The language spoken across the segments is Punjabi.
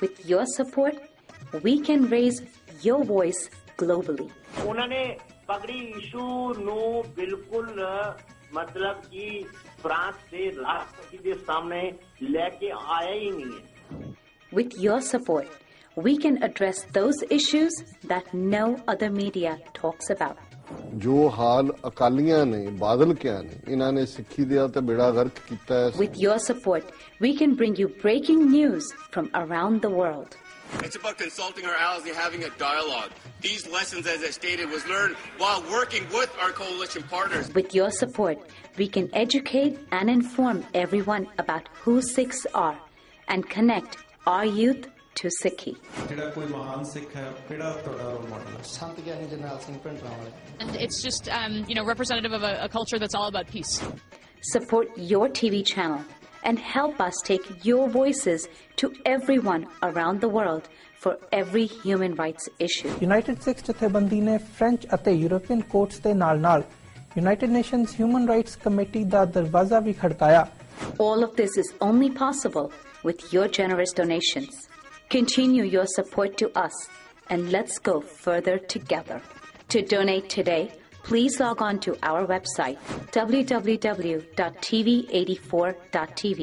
With your support, we can raise your voice globally. उन्होंने पगड़ी इशू नु बिल्कुल मतलब कि फ्रांस से राष्ट्रपति के सामने लेके आया ही नहीं है. With your support, we can address those issues that no other media talks about. जो हाल अकालियां ने बादल क्या ने इन्हां ने सिक्खी दिया ते बेड़ा गर्क कीता है. With your support, we can bring you breaking news from around the world. It's about consulting our allies and having a dialogue. These lessons, as I stated, was learned while working with our coalition partners. With your support, we can educate and inform everyone about who Sikhs are and connect our youth to Sikhi. And it's just, representative of a culture that's all about peace. Support your TV channel and help us take your voices to everyone around the world for every human rights issue. United Sikhs ਜਥੇਬੰਦੀ ਨੇ ਫ੍ਰੈਂਚ ਅਤੇ ਯੂਰੋਪੀਅਨ ਕੋਰਟਸ ਦੇ ਨਾਲ-ਨਾਲ United Nations Human Rights Committee ਦਾ ਦਰਵਾਜ਼ਾ ਵੀ ਖੜਕਾਇਆ. All of this is only possible with your generous donations. Continue your support to us and let's go further together. To donate today, please log on to our website www.tv84.tv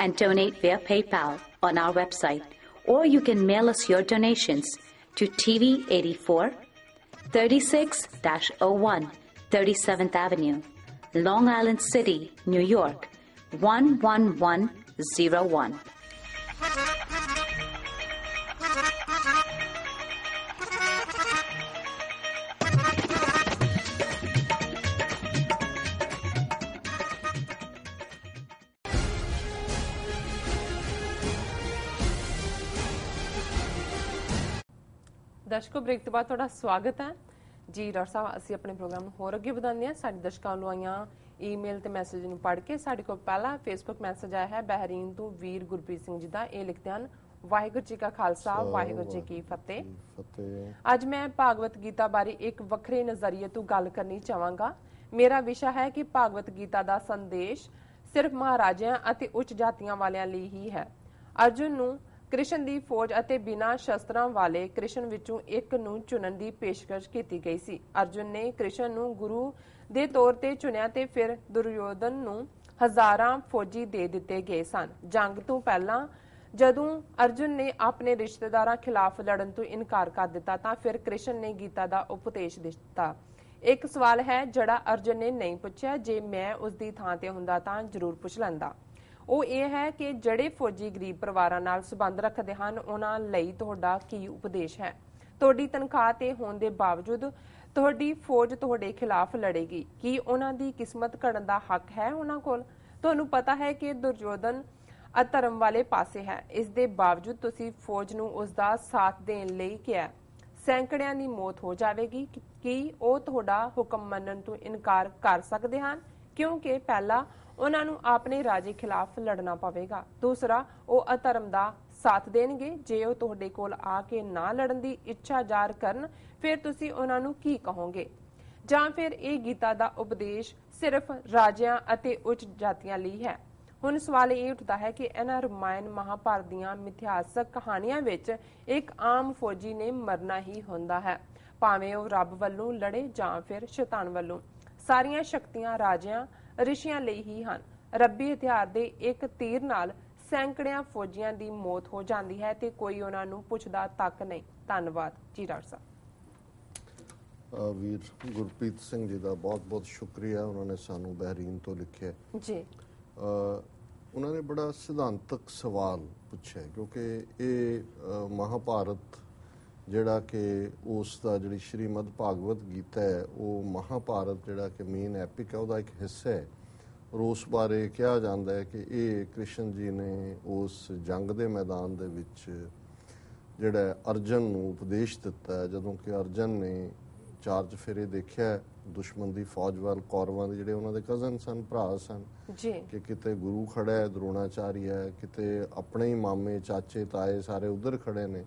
and donate via PayPal on our website, or you can mail us your donations to TV84 36-01 37th Avenue, Long Island City, New York 11101. ਦਰਸ਼ਕੋ break ਤੋਂ ਬਾਅਦ ਤੁਹਾਡਾ ਸਵਾਗਤ ਹੈ ਜੀ। ਡਾਕਟਰ ਸਾਹਿਬ, ਅਸੀਂ ਆਪਣੇ ਪ੍ਰੋਗਰਾਮ ਨੂੰ ਹੋਰ ਅੱਗੇ ਵਧਾਉਂਦੇ ਹਾਂ। ਸਾਡੇ ਦਰਸ਼ਕਾਂ ਨੂੰ ਆਈਆਂ ਈਮੇਲ ਤੇ ਮੈਸੇਜ ਨੂੰ ਪੜ੍ਹ ਕੇ ਸਾਡੇ ਕੋਲ ਪਹਿਲਾ ਫੇਸਬੁੱਕ ਮੈਸੇਜ ਆਇਆ ਹੈ ਬਹਿਰੀਨ ਤੋਂ ਵੀਰ ਗੁਰਪ੍ਰੀਤ ਸਿੰਘ ਜੀ ਦਾ। ਇਹ ਲਿਖਦੇ ਹਨ, ਵਾਹਿਗੁਰੂ ਜੀ ਕਾ ਖਾਲਸਾ ਵਾਹਿਗੁਰੂ ਜੀ ਕੀ ਫਤਿਹ। ਅੱਜ ਮੈਂ ਭਾਗਵਤ ਗੀਤਾ ਬਾਰੇ ਇੱਕ ਵੱਖਰੇ ਨਜ਼ਰੀਏ ਤੋਂ ਗੱਲ ਕਰਨੀ ਚਾਹਾਂਗਾ। ਮੇਰਾ ਵਿਸ਼ਾ ਹੈ ਕਿ ਭਾਗਵਤ ਗੀਤਾ ਦਾ ਸੰਦੇਸ਼ ਸਿਰਫ ਮਹਾਰਾਜਿਆਂ ਅਤੇ ਉੱਚ ਜਾਤੀਆਂ ਵਾਲਿਆਂ ਲਈ ਹੀ ਹੈ। ਅਰਜੁਨ ਨੂੰ ਕ੍ਰਿਸ਼ਨ ਦੀ ਫੌਜ ਅਤੇ ਬਿਨਾਂ ਸ਼ਸਤਰਾਂ ਵਾਲੇ ਕ੍ਰਿਸ਼ਨ ਵਿੱਚੋਂ ਇੱਕ ਨੂੰ ਚੁਣਨ ਦੀ ਪੇਸ਼ਕਸ਼ ਕੀਤੀ ਗਈ ਸੀ। ਅਰਜੁਨ ਨੇ ਕ੍ਰਿਸ਼ਨ ਨੂੰ ਗੁਰੂ ਦੇ ਤੌਰ ਤੇ ਚੁਣਿਆ ਤੇ ਫਿਰ ਦੁਰਯੋਧਨ ਨੂੰ ਹਜ਼ਾਰਾਂ ਫੌਜੀ ਦੇ ਦਿੱਤੇ ਗਏ ਸਨ। ਜੰਗ ਤੋਂ ਪਹਿਲਾਂ ਜਦੋਂ ਅਰਜੁਨ ਨੇ ਆਪਣੇ ਰਿਸ਼ਤੇਦਾਰਾਂ ਖਿਲਾਫ ਲੜਨ ਤੋਂ ਇਨਕਾਰ ਕਰ ਦਿੱਤਾ ਤਾਂ ਫਿਰ ਕ੍ਰਿਸ਼ਨ ਨੇ ਗੀਤਾ ਦਾ ਉਪਦੇਸ਼ ਦਿੱਤਾ। ਇੱਕ ਸਵਾਲ ਹੈ ਜਿਹੜਾ ਅਰਜੁਨ ਨੇ ਨਹੀਂ ਪੁੱਛਿਆ, ਜੇ ਮੈਂ ਉਸ ਦੀ ਥਾਂ ਤੇ ਹੁੰਦਾ ਤਾਂ ਜ਼ਰੂਰ ਪੁੱਛ ਲੈਂਦਾ। ਉਹ ਇਹ ਹੈ ਕਿ ਜਿਹੜੇ ਫੌਜੀ ਗਰੀਬ ਪਰਿਵਾਰਾਂ ਨਾਲ ਸੰਬੰਧ ਰੱਖਦੇ ਹਨ ਉਹਨਾਂ ਲਈ ਤੁਹਾਡਾ ਕੀ ਉਪਦੇਸ਼ ਹੈ? ਤੁਹਾਡੀ ਤਨਖਾਹ ਤੇ ਹੋਣ ਦੇ ਬਾਵਜੂਦ ਤੁਹਾਡੀ ਫੌਜ ਤੁਹਾਡੇ ਖਿਲਾਫ ਲੜੇਗੀ, ਕੀ ਉਹਨਾਂ ਦੀ ਕਿਸਮਤ ਘੜਨ ਦਾ ਹੱਕ ਹੈ ਉਹਨਾਂ ਕੋਲ? ਤੁਹਾਨੂੰ ਪਤਾ ਹੈ ਕਿ ਦੁਰਯੋਧਨ ਅਧਰਮ ਵਾਲੇ ਪਾਸੇ ਹੈ, ਇਸ ਦੇ ਬਾਵਜੂਦ ਤੁਸੀਂ ਫੌਜ ਨੂੰ ਉਸ ਦਾ ਸਾਥ ਦੇਣ ਲਈ ਕਿਹਾ। ਸੈਂਕੜਿਆਂ ਦੀ ਮੌਤ ਹੋ ਜਾਵੇਗੀ, ਕੀ ਉਹ ਤੁਹਾਡਾ ਹੁਕਮ ਮੰਨਣ ਤੋਂ ਇਨਕਾਰ ਕਰ ਸਕਦੇ ਹਨ? ਕਿਉਂਕਿ ਪਹਿਲਾ ਉਹਨਾਂ ਨੂੰ ਆਪਣੇ ਰਾਜੇ ਖਿਲਾਫ ਲੜਨਾ ਪਵੇਗਾ, ਦੂਸਰਾ ਉਹ ਅਧਰਮ ਦਾ ਸਾਥ ਦੇਣਗੇ। ਜੇ ਉਹ ਤੁਹਾਡੇ ਕੋਲ ਆ ਕੇ ਨਾ ਲੜਨ ਦੀ ਇੱਛਾ ਜ਼ਾਹਰ ਕਰਨ ਫਿਰ ਤੁਸੀਂ ਉਹਨਾਂ ਨੂੰ ਕੀ ਕਹੋਗੇ? ਜਾਂ ਫਿਰ ਇਹ ਗੀਤਾ ਦਾ ਉਪਦੇਸ਼ ਸਿਰਫ ਰਾਜਿਆਂ ਅਤੇ ਉੱਚ ਜਾਤੀਆਂ ਲਈ ਹੈ? ਹੁਣ ਸਵਾਲ ਇਹ ਉੱਠਦਾ ਹੈ ਕਿ ਇਹਨਾਂ ਰਮਾਇਣ ਮਹਾਭਾਰਤ ਦੀਆਂ ਮਿਥਿਹਾਸਕ ਕਹਾਣੀਆਂ ਵਿੱਚ ਇੱਕ ਆਮ ਫੌਜੀ ਨੇ ਮਰਨਾ ਹੀ ਹੁੰਦਾ ਹੈ, ਭਾਵੇਂ ਉਹ ਰੱਬ ਵੱਲੋਂ ਲੜੇ ਜਾਂ ਫਿਰ ਸ਼ੈਤਾਨ ਵੱਲੋਂ। ਸਾਰੀਆਂ ਸ਼ਕਤੀਆਂ ਰਾਜਿਆਂ ਰਿਸ਼ੀਆਂ ਲਈ ਹੀ ਹਨ। ਰੱਬੀ ਹਥਿਆਰ ਦੇ ਇੱਕ ਤੀਰ ਨਾਲ ਸੈਂਕੜਿਆਂ ਫੌਜੀਆਂ ਦੀ ਮੌਤ ਹੋ ਜਾਂਦੀ ਹੈ ਤੇ ਕੋਈ ਉਹਨਾਂ ਨੂੰ ਪੁੱਛਦਾ ਤੱਕ ਨਹੀਂ। ਧੰਨਵਾਦ ਜੀ ਡਾਕਟਰ ਸਾਹਿਬ। ਵੀਰ ਗੁਰਪ੍ਰੀਤ ਸਿੰਘ ਜੀ ਦਾ ਬਹੁਤ-ਬਹੁਤ ਸ਼ੁਕਰੀਆ, ਉਹਨਾਂ ਨੇ ਸਾਨੂੰ ਬਹਿਰੀਨ ਤੋਂ ਲਿਖਿਆ ਜੀ। ਉਹਨਾਂ ਨੇ ਬੜਾ ਸਿਧਾਂਤਕ ਸਵਾਲ ਪੁੱਛਿਆ ਕਿਉਂਕਿ ਇਹ ਮਹਾਭਾਰਤ ਜਿਹੜਾ ਕਿ ਉਸ ਦਾ ਜਿਹੜੀ ਸ਼੍ਰੀਮਦ ਭਾਗਵਤ ਗੀਤਾ ਹੈ ਉਹ ਮਹਾਭਾਰਤ ਜਿਹੜਾ ਕਿ ਮੇਨ ਐਪਿਕ ਹੈ ਉਹਦਾ ਇੱਕ ਹਿੱਸਾ ਹੈ। ਔਰ ਉਸ ਬਾਰੇ ਕਿਹਾ ਜਾਂਦਾ ਹੈ ਕਿ ਇਹ ਕ੍ਰਿਸ਼ਨ ਜੀ ਨੇ ਉਸ ਜੰਗ ਦੇ ਮੈਦਾਨ ਦੇ ਵਿੱਚ ਜਿਹੜਾ ਅਰਜਨ ਨੂੰ ਉਪਦੇਸ਼ ਦਿੱਤਾ, ਜਦੋਂ ਕਿ ਅਰਜਨ ਨੇ ਚਾਰ ਚਫੇਰੇ ਦੇਖਿਆ ਦੁਸ਼ਮਣ ਦੀ ਫੌਜ ਵੱਲ, ਕੌਰਵਾਂ ਦੇ ਜਿਹੜੇ ਉਹਨਾਂ ਦੇ ਕਜ਼ਨ ਸਨ, ਭਰਾ ਸਨ, ਕਿ ਕਿਤੇ ਗੁਰੂ ਖੜਾ ਹੈ ਦਰੋਣਾਚਾਰੀਆ ਹੈ, ਕਿਤੇ ਆਪਣੇ ਹੀ ਮਾਮੇ ਚਾਚੇ ਤਾਏ ਸਾਰੇ ਉਧਰ ਖੜੇ ਨੇ।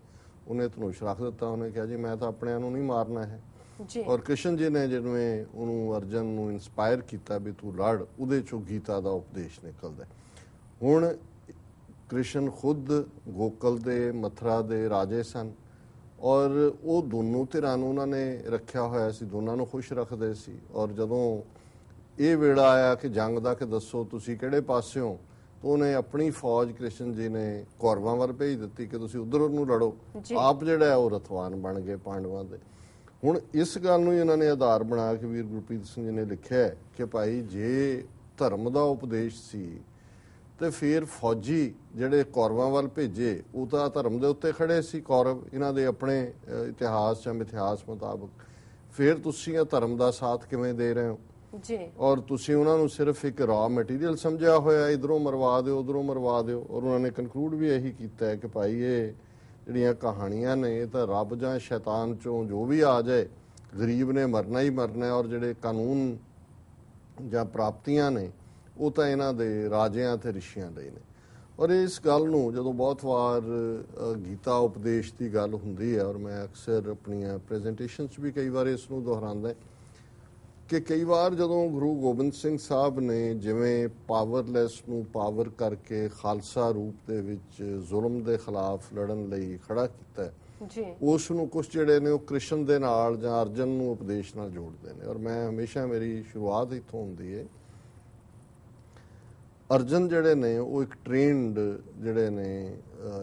ਉਹਨੇ ਧਨੁਸ਼ ਰੱਖ ਦਿੱਤਾ, ਉਹਨੇ ਕਿਹਾ ਜੀ ਮੈਂ ਤਾਂ ਆਪਣਿਆਂ ਨੂੰ ਨਹੀਂ ਮਾਰਨਾ ਹੈ। ਔਰ ਕ੍ਰਿਸ਼ਨ ਜੀ ਨੇ ਜਿਵੇਂ ਉਹਨੂੰ ਅਰਜਨ ਨੂੰ ਇਨਸਪਾਇਰ ਕੀਤਾ ਵੀ ਤੂੰ ਲੜ, ਉਹਦੇ ਚੋਂ ਗੀਤਾ ਦਾ ਉਪਦੇਸ਼ ਨਿਕਲਦਾ। ਹੁਣ ਕ੍ਰਿਸ਼ਨ ਖੁਦ ਗੋਕਲ ਦੇ ਮਥੁਰਾ ਦੇ ਰਾਜੇ ਸਨ ਔਰ ਉਹ ਦੋਨੋਂ ਧਿਰਾਂ ਨੂੰ ਉਹਨਾਂ ਨੇ ਰੱਖਿਆ ਹੋਇਆ ਸੀ, ਦੋਨਾਂ ਨੂੰ ਖੁਸ਼ ਰੱਖਦੇ ਸੀ। ਔਰ ਜਦੋਂ ਇਹ ਵੇਲਾ ਆਇਆ ਕਿ ਜੰਗ ਦਾ ਕਿ ਦੱਸੋ ਤੁਸੀਂ ਕਿਹੜੇ ਪਾਸਿਓਂ, ਤਾਂ ਉਹਨੇ ਆਪਣੀ ਫੌਜ ਕ੍ਰਿਸ਼ਨ ਜੀ ਨੇ ਕੌਰਵਾਂ ਵੱਲ ਭੇਜ ਦਿੱਤੀ ਕਿ ਤੁਸੀਂ ਉਧਰ ਨੂੰ ਲੜੋ। ਆਪ ਜਿਹੜਾ ਉਹ ਰਥਵਾਨ ਬਣ ਗਏ ਪਾਂਡਵਾਂ ਦੇ। ਹੁਣ ਇਸ ਗੱਲ ਨੂੰ ਇਹਨਾਂ ਨੇ ਆਧਾਰ ਬਣਾ ਕੇ ਵੀਰ ਗੁਰਪ੍ਰੀਤ ਸਿੰਘ ਜੀ ਨੇ ਲਿਖਿਆ ਕਿ ਭਾਈ ਜੇ ਧਰਮ ਦਾ ਉਪਦੇਸ਼ ਸੀ ਤੇ ਫਿਰ ਫੌਜੀ ਜਿਹੜੇ ਕੌਰਵਾਂ ਵੱਲ ਭੇਜੇ ਉਹ ਤਾਂ ਧਰਮ ਦੇ ਉੱਤੇ ਖੜੇ ਸੀ ਕੌਰਵ, ਇਹਨਾਂ ਦੇ ਆਪਣੇ ਇਤਿਹਾਸ ਜਾਂ ਮਿਥਿਹਾਸ ਮੁਤਾਬਕ। ਫਿਰ ਤੁਸੀਂ ਇਹ ਧਰਮ ਦਾ ਸਾਥ ਕਿਵੇਂ ਦੇ ਰਹੇ ਹੋ ਜੀ? ਔਰ ਤੁਸੀਂ ਉਹਨਾਂ ਨੂੰ ਸਿਰਫ ਇੱਕ ਰॉ ਮਟੀਰੀਅਲ ਸਮਝਿਆ ਹੋਇਆ, ਇਧਰੋਂ ਮਰਵਾ ਦਿਓ ਉਧਰੋਂ ਮਰਵਾ ਦਿਓ। ਔਰ ਉਹਨਾਂ ਨੇ ਕਨਕਲੂਡ ਵੀ ਇਹੀ ਕੀਤਾ ਹੈ ਕਿ ਭਾਈ ਇਹ ਜਿਹੜੀਆਂ ਕਹਾਣੀਆਂ ਨੇ ਇਹ ਤਾਂ ਰੱਬ ਜਾਂ ਸ਼ੈਤਾਨ ਚੋਂ ਜੋ ਵੀ ਆ ਜਾਏ, ਗਰੀਬ ਨੇ ਮਰਨਾ ਹੀ ਮਰਨਾ। ਔਰ ਜਿਹੜੇ ਕਾਨੂੰਨ ਜਾਂ ਪ੍ਰਾਪਤੀਆਂ ਨੇ ਉਹ ਤਾਂ ਇਹਨਾਂ ਦੇ ਰਾਜਿਆਂ ਤੇ ਰਿਸ਼ੀਆਂ ਲਈ ਨੇ। ਔਰ ਇਸ ਗੱਲ ਨੂੰ ਜਦੋਂ ਬਹੁਤ ਵਾਰ ਗੀਤਾ ਉਪਦੇਸ਼ ਦੀ ਗੱਲ ਹੁੰਦੀ ਹੈ, ਔਰ ਮੈਂ ਅਕਸਰ ਆਪਣੀਆਂ ਪ੍ਰੈਜੈਂਟੇਸ਼ਨਸ ਵੀ ਕਈ ਵਾਰ ਇਸ ਨੂੰ ਦੁਹਰਾਉਂਦਾ ਕਿ ਕਈ ਵਾਰ ਜਦੋਂ ਗੁਰੂ ਗੋਬਿੰਦ ਸਿੰਘ ਸਾਹਿਬ ਨੇ ਜਿਵੇਂ ਪਾਵਰਲੈਸ ਨੂੰ ਪਾਵਰ ਕਰਕੇ ਖਾਲਸਾ ਰੂਪ ਦੇ ਵਿੱਚ ਜ਼ੁਲਮ ਦੇ ਖਿਲਾਫ ਲੜਨ ਲਈ ਖੜਾ ਕੀਤਾ ਜੀ, ਉਸ ਨੂੰ ਕੁਝ ਜਿਹੜੇ ਨੇ ਉਹ ਕ੍ਰਿਸ਼ਨ ਦੇ ਨਾਲ ਜਾਂ ਅਰਜਨ ਨੂੰ ਉਪਦੇਸ਼ ਨਾਲ ਜੋੜਦੇ ਨੇ। ਔਰ ਮੈਂ ਹਮੇਸ਼ਾ ਮੇਰੀ ਸ਼ੁਰੂਆਤ ਇੱਥੋਂ ਹੁੰਦੀ ਹੈ। ਅਰਜਨ ਜਿਹੜੇ ਨੇ ਉਹ ਇੱਕ ਟ੍ਰੇਨਡ ਜਿਹੜੇ ਨੇ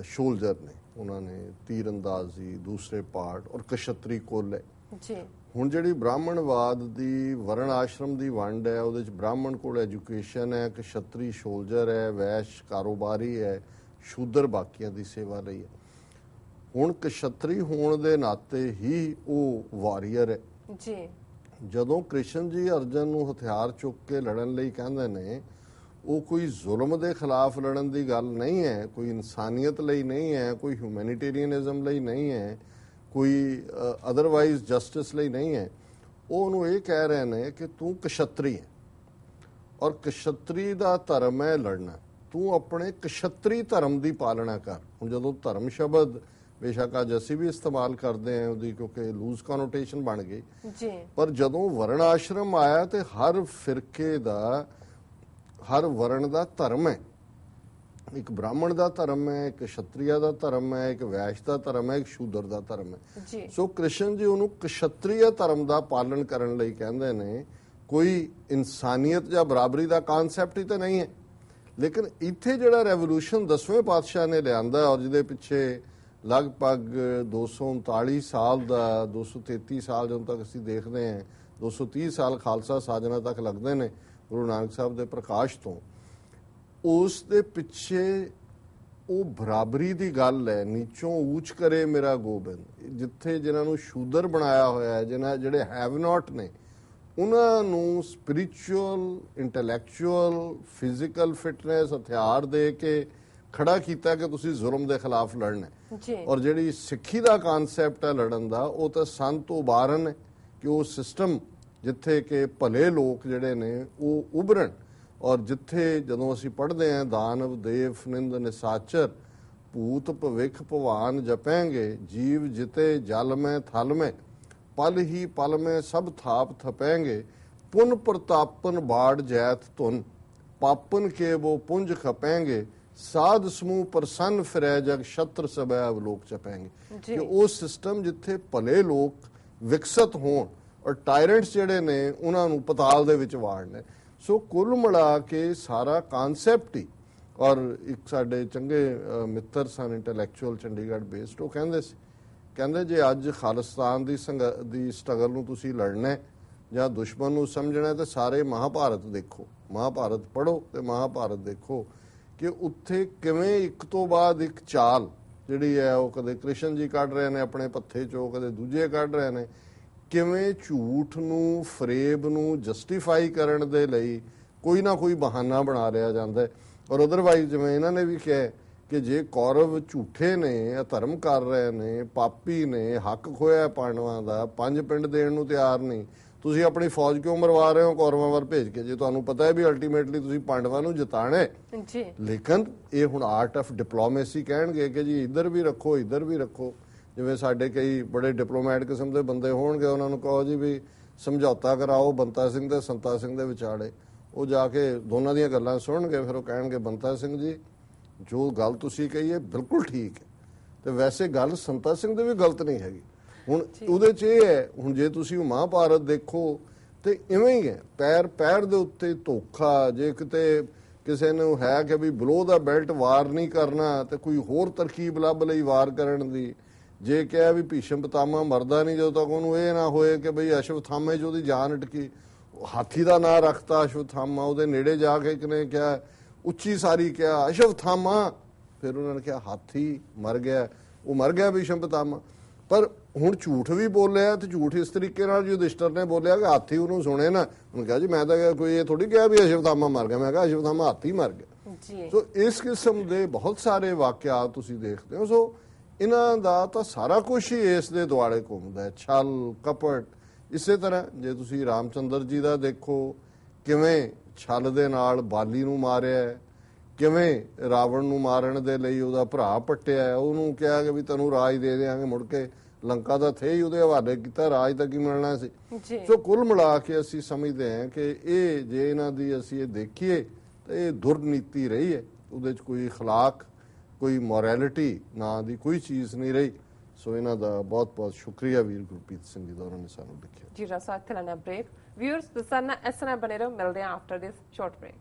ਸ਼ੋਲਜਰ ਨੇ, ਉਹਨਾਂ ਨੇ ਤੀਰ ਅੰਦਾਜ਼ੀ ਦੂਸਰੇ ਪਾਰਟ ਔਰ ਕਸ਼ਤਰੀ ਕੁਲ ਹੈ ਜੀ। ਹੁਣ ਜਿਹੜੀ ਬ੍ਰਾਹਮਣਵਾਦ ਦੀ ਵਰਣ ਆਸ਼ਰਮ ਦੀ ਵੰਡ ਹੈ ਉਹਦੇ ਚ ਬ੍ਰਾਹਮਣ ਕੋਲ ਐਜੂਕੇਸ਼ਨ ਹੈ, ਕਸ਼ਤਰੀ ਸ਼ੋਲਜਰ ਹੈ, ਵੈਸ਼ ਕਾਰੋਬਾਰੀ ਹੈ, ਸ਼ੂਦਰ ਬਾਕੀਆਂ ਦੀ ਸੇਵਾ ਲਈ ਹੈ। ਹੁਣ ਕਸ਼ਤਰੀ ਹੋਣ ਦੇ ਨਾਤੇ ਹੀ ਉਹ ਵਾਰੀਅਰ ਹੈ ਜੀ। ਜਦੋਂ ਕ੍ਰਿਸ਼ਨ ਜੀ ਅਰਜਨ ਨੂੰ ਹਥਿਆਰ ਚੁੱਕ ਕੇ ਲੜਨ ਲਈ ਕਹਿੰਦੇ ਨੇ ਉਹ ਕੋਈ ਜ਼ੁਲਮ ਦੇ ਖਿਲਾਫ ਲੜਨ ਦੀ ਗੱਲ ਨਹੀਂ ਹੈ, ਕੋਈ ਇਨਸਾਨੀਅਤ ਲਈ ਨਹੀਂ ਹੈ, ਕੋਈ ਹਿਊਮੈਨਿਟੇਰੀਅਨਿਜ਼ਮ ਲਈ ਨਹੀਂ ਹੈ, ਕੋਈ ਅਦਰਵਾਈਜ਼ ਜਸਟਿਸ ਲਈ ਨਹੀਂ ਹੈ। ਉਹ ਉਹਨੂੰ ਇਹ ਕਹਿ ਰਹੇ ਨੇ ਕਿ ਤੂੰ ਕਸ਼ਤਰੀ ਹੈ ਔਰ ਕਸ਼ਤਰੀ ਦਾ ਧਰਮ ਹੈ ਲੜਨਾ, ਤੂੰ ਆਪਣੇ ਕਸ਼ਤਰੀ ਧਰਮ ਦੀ ਪਾਲਣਾ ਕਰ। ਹੁਣ ਜਦੋਂ ਧਰਮ ਸ਼ਬਦ ਬੇਸ਼ੱਕ ਅੱਜ ਅਸੀਂ ਵੀ ਇਸਤੇਮਾਲ ਕਰਦੇ ਹਾਂ ਉਹਦੀ ਕਿਉਂਕਿ ਲੂਜ਼ ਕਨੋਟੇਸ਼ਨ ਬਣ ਗਈ ਜੀ, ਪਰ ਜਦੋਂ ਵਰਣ ਆਸ਼ਰਮ ਆਇਆ ਤੇ ਹਰ ਫਿਰਕੇ ਦਾ ਹਰ ਵਰਣ ਦਾ ਧਰਮ ਹੈ। ਇੱਕ ਬ੍ਰਾਹਮਣ ਦਾ ਧਰਮ ਹੈ, ਇੱਕ ਕਸ਼ਤਰੀਆ ਦਾ ਧਰਮ ਹੈ, ਇੱਕ ਵੈਸ਼ ਦਾ ਧਰਮ ਹੈ, ਇੱਕ ਸ਼ੂਦਰ ਦਾ ਧਰਮ ਹੈ। ਸੋ ਕ੍ਰਿਸ਼ਨ ਜੀ ਉਹਨੂੰ ਕਸ਼ਤਰੀਆ ਧਰਮ ਦਾ ਪਾਲਣ ਕਰਨ ਲਈ ਕਹਿੰਦੇ ਨੇ। ਕੋਈ ਇਨਸਾਨੀਅਤ ਜਾਂ ਬਰਾਬਰੀ ਦਾ ਕਨਸੈਪਟ ਹੀ ਤਾਂ ਨਹੀਂ ਹੈ। ਲੇਕਿਨ ਇੱਥੇ ਜਿਹੜਾ ਰੈਵੋਲੂਸ਼ਨ 10ਵੇਂ ਪਾਤਸ਼ਾਹ ਨੇ ਲਿਆਂਦਾ ਔਰ ਜਿਹਦੇ ਪਿੱਛੇ ਲਗਭਗ 239 ਸਾਲ ਦਾ 233 ਸਾਲ ਜਦੋਂ ਤੱਕ ਅਸੀਂ ਦੇਖਦੇ ਹਾਂ 230 ਸਾਲ ਖਾਲਸਾ ਸਾਜਨਾ ਤੱਕ ਲੱਗਦੇ ਨੇ ਗੁਰੂ ਨਾਨਕ ਸਾਹਿਬ ਦੇ ਪ੍ਰਕਾਸ਼ ਤੋਂ, ਉਸ ਦੇ ਪਿੱਛੇ ਉਹ ਬਰਾਬਰੀ ਦੀ ਗੱਲ ਹੈ। ਨੀਚੋਂ ਊਚ ਕਰੇ ਮੇਰਾ ਗੋਬਿੰਦ, ਜਿੱਥੇ ਜਿਨ੍ਹਾਂ ਨੂੰ ਸ਼ੂਦਰ ਬਣਾਇਆ ਹੋਇਆ ਹੈ, ਜਿਹੜੇ ਹੈਵ ਨਾਟ ਨੇ ਉਹਨਾਂ ਨੂੰ ਸਪਿਰਿਚੁਅਲ, ਇੰਟੈਲੈਕਚੁਅਲ, ਫਿਜ਼ੀਕਲ ਫਿਟਨੈਸ ਹਥਿਆਰ ਦੇ ਕੇ ਖੜਾ ਕੀਤਾ ਕਿ ਤੁਸੀਂ ਜ਼ੁਲਮ ਦੇ ਖਿਲਾਫ ਲੜਨਾ। ਔਰ ਜਿਹੜੀ ਸਿੱਖੀ ਦਾ ਕਨਸੈਪਟ ਹੈ ਲੜਨ ਦਾ ਉਹ ਤਾਂ ਸੰਤ ਉਬਾਰਨ ਹੈ ਕਿ ਉਹ ਸਿਸਟਮ ਜਿੱਥੇ ਕਿ ਭਲੇ ਲੋਕ ਜਿਹੜੇ ਨੇ ਉਹ ਉਭਰਨ। ਔਰ ਜਿੱਥੇ ਜਦੋਂ ਅਸੀਂ ਪੜ੍ਹਦੇ ਹਾਂ ਦਾਨਵ ਦੇਵ ਨਿੰਦ ਨਿਸਾਚਰ ਭੂਤ ਭਵਿੱਖ ਭਵਾਨ ਜਪੈਂਗੇ ਜੀਵ ਜਿਤੇ ਜਲ ਮੈਂ ਥਲ ਮੈਂ ਪਲ ਹੀ ਪਲ ਮੈਂ ਸਭ ਥਾਪ ਥਪੈਂਗੇ ਪੁਨ ਪ੍ਰਤਾਪਨ ਬਾੜ ਜੈਤ ਧੁਨ ਪਾਪਨ ਕੇ ਉਹ ਪੁੰਜ ਖਪੈਂਗੇ ਸਾਧ ਸਮੂਹ ਪ੍ਰਸੰਨ ਫਿਰੈ ਜਗ ਛਤਰ ਸਭੈ ਅਵਲੋਕ ਚਪੈਂਗੇ। ਕਿ ਉਹ ਸਿਸਟਮ ਜਿੱਥੇ ਭਲੇ ਲੋਕ ਵਿਕਸਿਤ ਹੋਣ ਔਰ ਟਾਇਰੈਂਟਸ ਜਿਹੜੇ ਨੇ ਉਹਨਾਂ ਨੂੰ ਪਤਾਲ ਦੇ ਵਿੱਚ ਵਾੜਨੇ। ਸੋ ਕੁੱਲ ਮਿਲਾ ਕੇ ਸਾਰਾ ਕਨਸੈਪਟ ਹੀ। ਔਰ ਇੱਕ ਸਾਡੇ ਚੰਗੇ ਮਿੱਤਰ ਸਨ ਇੰਟੈਲੈਕਚੁਅਲ ਚੰਡੀਗੜ੍ਹ ਬੇਸਡ, ਉਹ ਕਹਿੰਦੇ ਸੀ, ਕਹਿੰਦੇ ਜੇ ਅੱਜ ਖਾਲਿਸਤਾਨ ਦੀ ਸਟਰਗਲ ਨੂੰ ਤੁਸੀਂ ਲੜਨਾ ਜਾਂ ਦੁਸ਼ਮਣ ਨੂੰ ਸਮਝਣਾ ਤੇ ਸਾਰੇ ਮਹਾਭਾਰਤ ਦੇਖੋ, ਮਹਾਭਾਰਤ ਪੜ੍ਹੋ ਤੇ ਮਹਾਭਾਰਤ ਦੇਖੋ ਕਿ ਉੱਥੇ ਕਿਵੇਂ ਇੱਕ ਤੋਂ ਬਾਅਦ ਇੱਕ ਚਾਲ ਜਿਹੜੀ ਹੈ ਉਹ ਕਦੇ ਕ੍ਰਿਸ਼ਨ ਜੀ ਕੱਢ ਰਹੇ ਨੇ ਆਪਣੇ ਪੱਥੇ ਚੋਂ, ਕਦੇ ਦੂਜੇ ਕੱਢ ਰਹੇ ਨੇ, ਕਿਵੇਂ ਝੂਠ ਨੂੰ ਫਰੇਬ ਨੂੰ ਜਸਟੀਫਾਈ ਕਰਨ ਦੇ ਲਈ ਕੋਈ ਨਾ ਕੋਈ ਬਹਾਨਾ ਬਣਾ ਲਿਆ ਜਾਂਦਾ ਹੈ। ਔਰ ਅਦਰਵਾਈਜ਼ ਜਿਵੇਂ ਇਹਨਾਂ ਨੇ ਵੀ ਕਿਹਾ ਕਿ ਜੇ ਕੌਰਵ ਝੂਠੇ ਨੇ, ਅਧਰਮ ਕਰ ਰਹੇ ਨੇ, ਪਾਪੀ ਨੇ, ਹੱਕ ਖੋਇਆ ਪਾਂਡਵਾਂ ਦਾ, 5 ਪਿੰਡ ਦੇਣ ਨੂੰ ਤਿਆਰ ਨਹੀਂ, ਤੁਸੀਂ ਆਪਣੀ ਫੌਜ ਕਿਉਂ ਮਰਵਾ ਰਹੇ ਹੋ ਕੌਰਵਾਂ ਵੱਲ ਭੇਜ ਕੇ, ਜੇ ਤੁਹਾਨੂੰ ਪਤਾ ਹੈ ਵੀ ਅਲਟੀਮੇਟਲੀ ਤੁਸੀਂ ਪਾਂਡਵਾਂ ਨੂੰ ਜਿਤਾਣਾ ਜੀ। ਲੇਕਿਨ ਇਹ ਹੁਣ ਆਰਟ ਆਫ ਡਿਪਲੋਮੇਸੀ ਕਹਿਣਗੇ ਕਿ ਜੀ ਇੱਧਰ ਵੀ ਰੱਖੋ ਇੱਧਰ ਵੀ ਰੱਖੋ। ਜਿਵੇਂ ਸਾਡੇ ਕਈ ਬੜੇ ਡਿਪਲੋਮੈਟ ਕਿਸਮ ਦੇ ਬੰਦੇ ਹੋਣਗੇ, ਉਹਨਾਂ ਨੂੰ ਕਹੋ ਜੀ ਵੀ ਸਮਝੌਤਾ ਕਰਾਓ ਬੰਤਾ ਸਿੰਘ ਤੇ ਸੰਤਾ ਸਿੰਘ ਦੇ ਵਿਚਾਲੇ, ਉਹ ਜਾ ਕੇ ਦੋਨਾਂ ਦੀਆਂ ਗੱਲਾਂ ਸੁਣਨਗੇ, ਫਿਰ ਉਹ ਕਹਿਣਗੇ ਬੰਤਾ ਸਿੰਘ ਜੀ ਜੋ ਗੱਲ ਤੁਸੀਂ ਕਹੀ ਹੈ ਬਿਲਕੁਲ ਠੀਕ ਹੈ, ਤੇ ਵੈਸੇ ਗੱਲ ਸੰਤਾ ਸਿੰਘ ਦੀ ਵੀ ਗਲਤ ਨਹੀਂ ਹੈਗੀ। ਹੁਣ ਉਹਦੇ 'ਚ ਇਹ ਹੈ, ਹੁਣ ਜੇ ਤੁਸੀਂ ਮਹਾਭਾਰਤ ਦੇਖੋ ਤੇ ਇਵੇਂ ਹੀ ਹੈ, ਪੈਰ ਪੈਰ ਦੇ ਉੱਤੇ ਧੋਖਾ। ਜੇ ਕਿਤੇ ਕਿਸੇ ਨੂੰ ਹੈ ਕਿ ਵੀ ਬਲੋ ਦਾ ਬੈਲਟ ਵਾਰ ਨਹੀਂ ਕਰਨਾ ਤੇ ਕੋਈ ਹੋਰ ਤਰਕੀਬ ਲੱਭ ਲਈ ਵਾਰ ਕਰਨ ਦੀ। ਜੇ ਕਿਹਾ ਵੀ ਭੀਸ਼ਮ ਪਿਤਾਮਾ ਮਰਦਾ ਨਹੀਂ ਜਦੋਂ ਤੱਕ ਉਹਨੂੰ ਇਹ ਨਾ ਹੋਏ ਕਿ ਬਈ ਅਸ਼ਵਥਾਮੇ 'ਚ ਉਹਦੀ ਜਾਨ ਅਟਕੀ, ਹਾਥੀ ਦਾ ਨਾਂ ਰੱਖਤਾ ਅਸ਼ਵਥਾਮਾ। ਉਹਦੇ ਨੇੜੇ ਜਾ ਕੇ ਕਿਨੇ ਕਿਹਾ, ਉੱਚੀ ਸਾਰੀ ਕਿਹਾ ਅਸ਼ਵਥਾਮਾ, ਫਿਰ ਉਹਨਾਂ ਨੇ ਕਿਹਾ ਹਾਥੀ ਮਰ ਗਿਆ, ਉਹ ਮਰ ਗਿਆ ਭੀਸ਼ਮ ਪਿਤਾਮਾ। ਪਰ ਹੁਣ ਝੂਠ ਵੀ ਬੋਲਿਆ ਤੇ ਝੂਠ ਇਸ ਤਰੀਕੇ ਨਾਲ ਯੁਧਿਸ਼ਟਰ ਨੇ ਬੋਲਿਆ ਕਿ ਹਾਥੀ ਉਹਨੂੰ ਸੁਣੇ ਨਾ। ਉਹਨੇ ਕਿਹਾ ਜੀ ਮੈਂ ਤਾਂ ਕੋਈ ਇਹ ਥੋੜੀ ਕਿਹਾ ਵੀ ਅਸ਼ਵਥਾਮਾ ਮਰ ਗਿਆ, ਮੈਂ ਕਿਹਾ ਅਸ਼ਵਥਾਮਾ ਹਾਥੀ ਮਰ ਗਿਆ। ਸੋ ਇਸ ਕਿਸਮ ਦੇ ਬਹੁਤ ਸਾਰੇ ਵਾਕਿਆਤ ਤੁਸੀਂ ਦੇਖਦੇ ਹੋ। ਸੋ ਇਹਨਾਂ ਦਾ ਤਾਂ ਸਾਰਾ ਕੁਝ ਹੀ ਇਸ ਦੇ ਦੁਆਲੇ ਘੁੰਮਦਾ ਹੈ, ਛਲ ਕਪਟ। ਇਸੇ ਤਰ੍ਹਾਂ ਜੇ ਤੁਸੀਂ ਰਾਮਚੰਦਰ ਜੀ ਦਾ ਦੇਖੋ, ਕਿਵੇਂ ਛਲ ਦੇ ਨਾਲ ਬਾਲੀ ਨੂੰ ਮਾਰਿਆ, ਕਿਵੇਂ ਰਾਵਣ ਨੂੰ ਮਾਰਨ ਦੇ ਲਈ ਉਹਦਾ ਭਰਾ ਪੱਟਿਆ, ਉਹਨੂੰ ਕਿਹਾ ਕਿ ਵੀ ਤੈਨੂੰ ਰਾਜ ਦੇ ਦੇਵਾਂਗੇ, ਮੁੜ ਕੇ ਲੰਕਾ ਦਾ ਥੇ ਹੀ ਉਹਦੇ ਹਵਾਲੇ ਕੀਤਾ, ਰਾਜ ਤਾਂ ਕੀ ਮਿਲਣਾ ਸੀ। ਸੋ ਕੁੱਲ ਮਿਲਾ ਕੇ ਅਸੀਂ ਸਮਝਦੇ ਹਾਂ ਕਿ ਇਹ ਜੇ ਇਹਨਾਂ ਦੀ ਅਸੀਂ ਇਹ ਦੇਖੀਏ ਤਾਂ ਇਹ ਦੁਰਨੀਤੀ ਰਹੀ ਹੈ, ਉਹਦੇ 'ਚ ਕੋਈ ਅਖਲਾਕ ਕੋਈ ਮੋਰੈਲਿਟੀ ਨਾਂ ਦੀ ਕੋਈ ਚੀਜ਼ ਨਹੀਂ ਰਹੀ। ਸੋ ਇਹਨਾਂ ਦਾ ਬਹੁਤ ਬਹੁਤ ਸ਼ੁਕਰੀਆ ਵੀਰ ਗੁਰਪ੍ਰੀਤ ਸਿੰਘ ਜੀ ਦਾ, ਉਹਨਾਂ ਨੇ ਸਾਨੂੰ ਲਿਖਿਆ। ਜੀ ਰਸਾ ਇੱਥੇ ਲੈਣਾ ਬ੍ਰੇਕ। ਵਿਊਅਰਸ ਤੁਸੀਂ ਇਸ ਤਰ੍ਹਾਂ ਬਣੇ ਰਹੋ, ਮਿਲਦੇ ਹਾਂ ਆਫਟਰ ਦਿਸ ਸ਼ਾਰਟ ਬ੍ਰੇਕ।